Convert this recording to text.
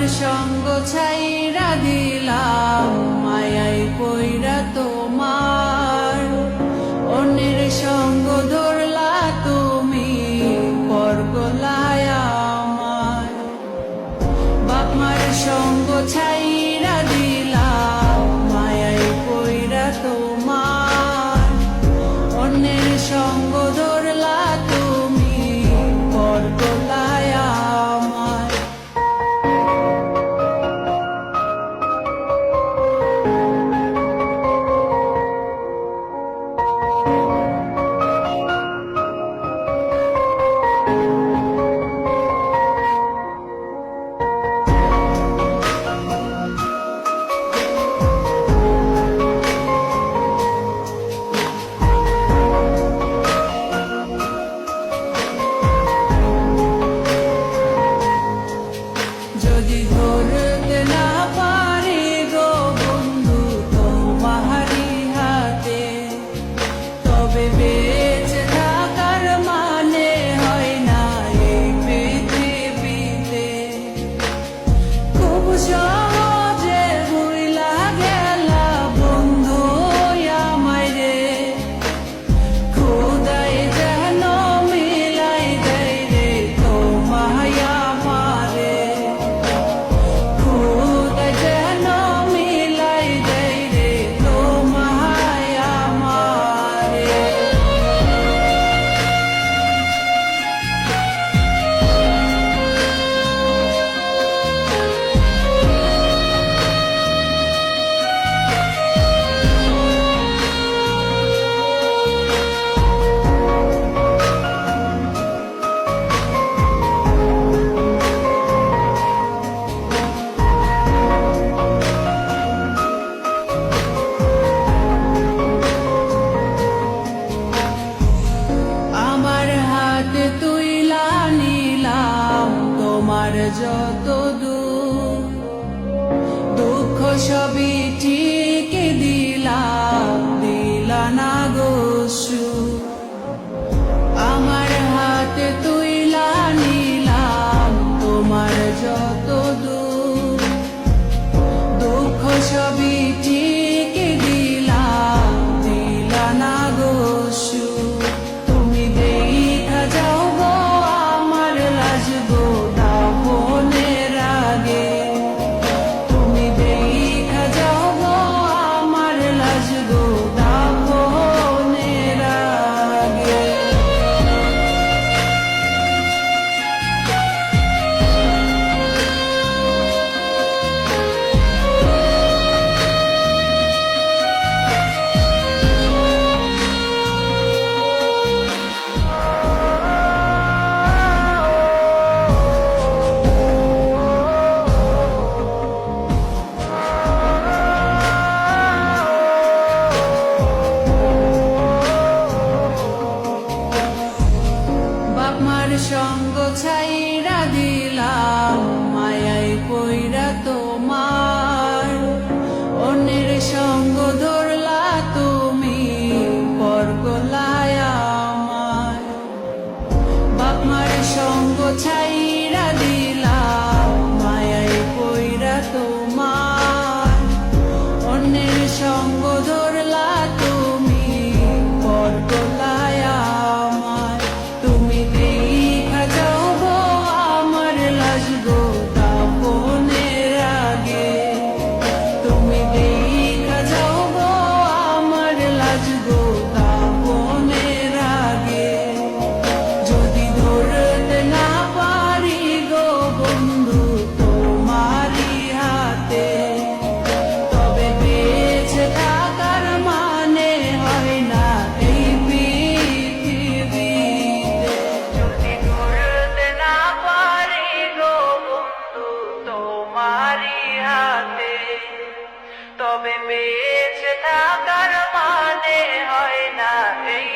সঙ্গ ছাইরা দিলাম মায়াই পইরা তোমার, অন্যের সঙ্গ ধরলা তুমি পর গলায় আমার। বাপ মার সঙ্গ ছাইরা দিলাম মায়াই পইরা তোমার, অন্যের সঙ্গ ধরলা তুমি পর গলায় আমার। যদি ধরতে না পারি গো বন্ধু তোমারি হাতে, তবে বেঁচে থাকার মানে হয় না এই পৃথিবীতে। খুব সহজে ভুইলা গেলা বন্ধু আমায় রে, খোদাই যেন মিলাই দেয় রে তোমায় আমারে। তুইলা নিলাম তোমার যত দুঃখ সবই ঠিক দিলা না গো সুখ। আমার হাতে তুইলা নিলাম তোমার যত দুঃখ সবই ঠিক দিলা না গো সুখ। তুমি দেখা যাও গো আমার লাজ গো দাফনের আগে, তুমি দেখা যাও গো আমার লাজ গো দাফনের আগে। বাপমার সঙ্গ ছাইরা দিলাম মায়াই পইরা তোমার, অন্যের সঙ্গ ধরলা তুমি পর গলায় আমার। বাপমার সঙ্গ ছাইরা দিলাম মায়াই পইরা তোমার, অন্যের সঙ্গ ধরলা তুমি পর গলায় আমার। তুমি দেখা যাও গো আমার লাজ গো দাফনের আগে, তুমি দেখা যাও গো আমার লাজ গো দাফনের আগে। যদি ধরতে না পারি গো বন্ধু তোমারি হাতে, তবে বেঁচে থাকার মানে হয় না এই পৃথিবীতে। যদি ধরতে না পারি গো বন্ধু তোমারি হাতে, তবে বেঁচে থাকার মানে হয় না এই